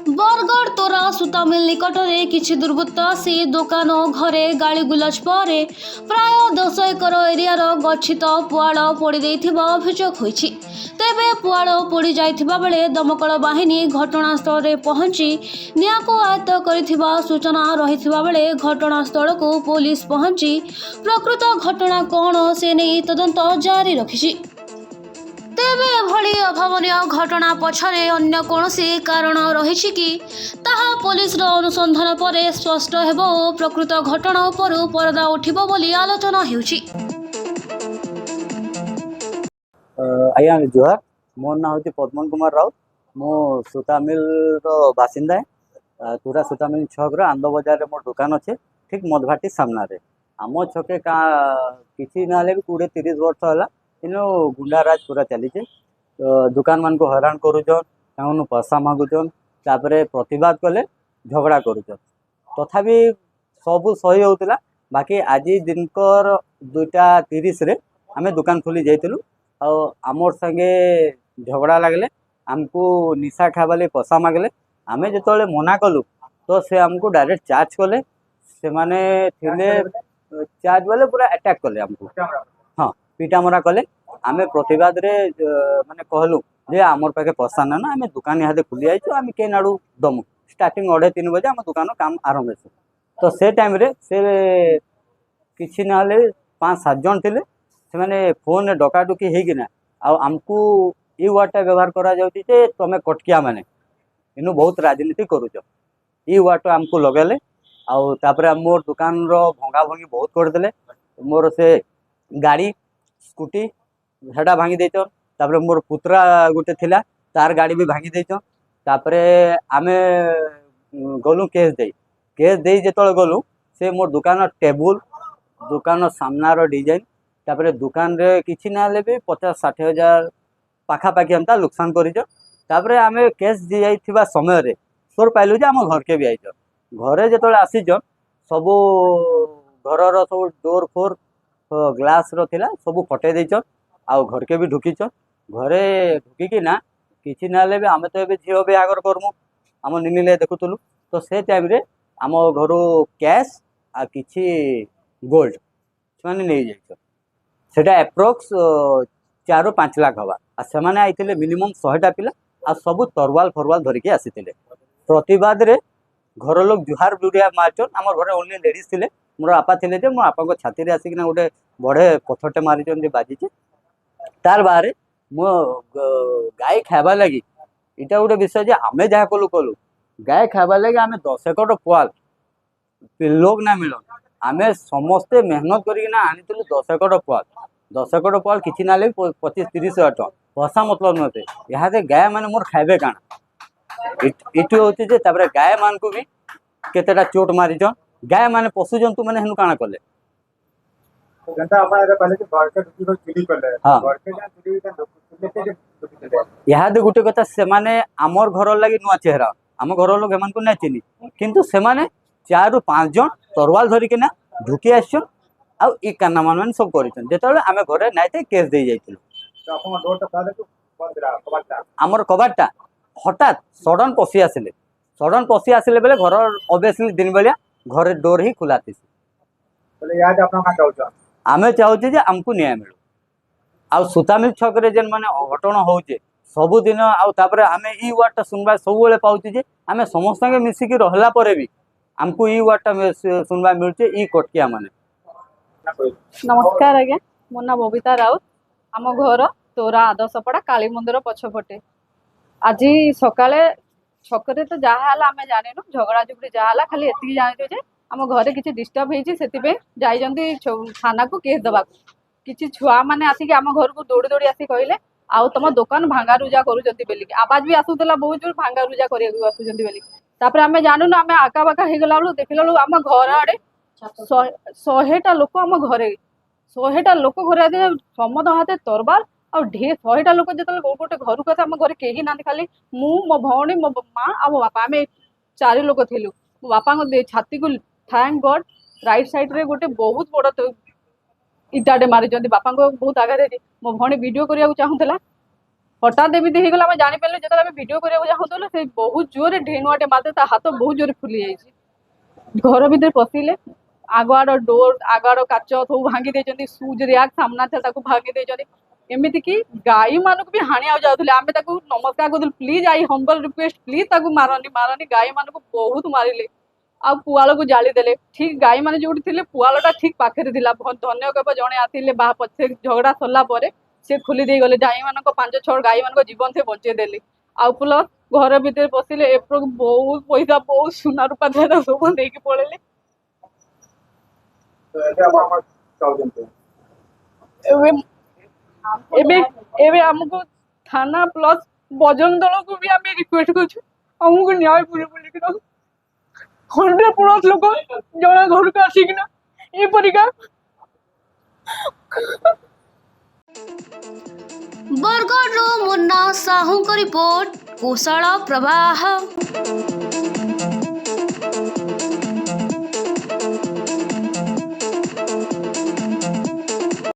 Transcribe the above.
बरगढ़ तोरा सूता मिल निकट में किसी दुर्बृत्त आसी दुकान घरे गाड़ी गुलज पर प्राय 10 एकर एरियार गच्छित पुआल पोड़ी अभियोग होइछि। तेबे पुआल पोड़ी जाइथिबा बेले दमकल बाहिनी घटनास्थल में पहुंची निआं को आयत्त करिथिबा सूचना रहिथिबा बेले घटनास्थल को पुलिस पहुंची प्रकृत घटना कौन से नहीं तदंत जारी रखिछि। तेबे एभली अभावनीय घटना पछरे अन्य कौनसी कारण रही कि ताहा पुलिस अनुसंधान पर स्पष्ट हेबो और प्रकृत घटना उपर परदा उठिबो बोली आलोचना हेउछि। आज्ञा जुहार, मोर ना हूँ पद्मन कुमार राउत। मो सूता मिल बासिंदा है। तुरा सूता मिल छक आंद बजार मोर दुकान अच्छे ठीक मधभाटी सामने। आम छके का किसी ना 20-30 वर्ष है इनो गुंडाराज पूरा चली। दुकान मान को हैरान करुन पैसा मागुचन तापर प्रतिवाद कले झगड़ा करुचन तथापि सब सही होता। बाकी आज दिनकर 2:30 रे आमे दुकान खोली जाइलु आमर संगे झगड़ा लगले आमको निशा खावाले पैसा मागले आमे जो मना कलु तो से आमको डायरेक्ट चार्ज कले से माने थिले चार्ज वाले पूरा अटैक कले आमको। हाँ पीटा मरा कले आमे प्रतिवाद रे माने कहलु जे आमर पाखे पैसा ना आमे दुकान यहाँ खोली जाइछु आमे के नाडू दमु स्टार्टिंग 3:30 बजे आम दुकान काम आरंभ है। तो से टाइम रे से किसी ना 5-7 जन थिले से माने फोन डकाडुकी हेकिना आमको ई वार्डटा व्यवहार करा जाउछि जे तमे कटकिया माने इनु बहुत राजनीति करूछ ई वार्ड आमको लगेले तापर मोर दुकान रो भंगा भंगी बहुत कर देले। मोर से गाड़ी स्कूटी हेडा भांगी देचन तापर मोर पुत्रा गुटे थिला तार गाड़ी भी भांगी देचन तापर आमे गलु केस दे जेतले गलु से मोर दुकान टेबुल दुकान सामनार डिजाइन तापर दुकान रे किछि ना ले भी 50-60 हजार पाखापाखि हमता नुकसान करिछ। तापर आमे केस दि जाइथिबा समय रे सोर पाइलु जे आम घर के भी आइछ घरे जेतले आसीछन सब घरर सब डोर फोर ग्लास रो थिला सब फटे देछन आउ घर के भी ढुकीछ घरे ढुकी ना किसी ना भी आम तो ये झील बागर करमु आम निनिले देखुलु तो से टाइम रे आम घर कैश आ किछि गोल्ड से नहीं जाइछ सेटा एप्रोक्स 4-5 लाख हवा आ से माने आइथिले मिनिमम 100टा पिला आ सब तरवाल फरवाल धरिके आसीथिले। प्रतिवाद रे घर लोग जुहार बुढ़िया मारचन आम घर ओनली लेडीज थिले मोर आपा थिले जे मो आपा को छाती रे आसिकना गोटे बड़े पथरटे मारिचन जे बाजिचे तार बाहर मो गाय खावा लगी इटा गोटे विषय जे आमे जहाँ कलु कलु गाय खावा लगी आमे 10 एकड़ पुआल लोग ना मिलन आमे समस्ते मेहनत करिना आनिथिलु 10 एकड़ पुआल किछि ना 25-30 हजार टका पैसा मतलब नते यहाँ से गाय माने मोर खाइबे काना इटु होती जे तापर गाय मान को भी केतेटा चोट मारिचन गाय माने पशु जंतु माने हेनु काना कले यहाँ गोटे कथा से आमर घर लगी नुआ चेहरा आम घर लोग एमान को ना चिनी किंतु से 4-5 जन तरवाल धरिकिना ढुकी आसन आउ ई काना मान सब करिसन जेतले आमे घरे नाइते केस दे जाइतिलु आमर कबाटटा हठात सडन पसी आसिले बेले घर ऑब्वियसली दिन बेलिया घर डोर ही खुला थी आमे चाहूचे जे आमको न्याय मिलू आ सूता मिल छक रे जेन माने घटना होचे सबु दिन आउे आमे ई वार्डटा सुनबा सब बेले पाउची जे आमे समस्त संगे मिसिकी रहला परे भी आमको ई वार्डटा सुनबा मिलचे ई कटकिया माने। नमस्कार आज्ञा मो ना बबिता राउत आम घर तोरा आदर्शपड़ा काली मंदिर पछपटे आज सकाले छकरे तो जहाँ आम जानिनु झगड़ा झुगड़ी जहाँ खाली एति जानिछु जे आम घरे किसी डिस्टर्ब होइछि सेतिबे जाइजंती थाना को केस दबा किसी छुआ माने आसिक आम घर को दौड़ी दौड़ी आसी कहले आउ तुम दुकान भांगा रुजा करूचंती बेली आवाज भी आसुतला बहुत जोर भांगा रुजा करिया आसुचंती बेली तापर आमे जानूनु आमे आका बाका हेगला बेलू देखला बेलू आम घर आड़े 100टा लोक आम घरे 100टा लोक घरे समद हाथे तरबाल आ ढेर 100टा लोक जो गोटे घर को आम घर कहीं ना खाली मु मो भौणी मो माँ आ मो बापा आम 4 लोक थिलु मो बापा छाती को थैंक गॉड राइट साइड रे गोटे बहुत बड़ इटाटे मारी बापा को बहुत आघात मो भौणी वीडियो करने चाहूला हठात एमती हो गला आम जापर जो आम भिड करने चाहूँ से बहुत जोरे ढेनुआटे मारते हाथ बहुत जोरे फुली जाइए घर भितर पशिले आगआड़ डोर आगआड़ काच सब भांगी देते सुज रैक सामना था भांगी देते एमती कि गाई मानक भी हाणी जाऊे आम नमस्कार करूँ please I humble request please मारनी मारनी गाई मान को बहुत मारे आ पुआल को जाली देले ठीक गाई मान जो पुआलटा ठीक पाखे धन्य कब जड़े आते पछे झगड़ा सरला से खोली दे गले गाई मान 5-6 गाई मान जीवन से बचे देले आउ प्लस घर भितर पशिले एपर बहुत पैसा बहुत सुना रूपा देना सब देकी पड़ेले एबे हमको थाना प्लस बजरंग दल को भी आम रिक्वेस्ट करमको न्याय पूरे बोलिक 100+ लोक जड़े घर को आसिकिना एपरिका बरगढ़ मुन्ना साहू रिपोर्ट कोशाला प्रवाह।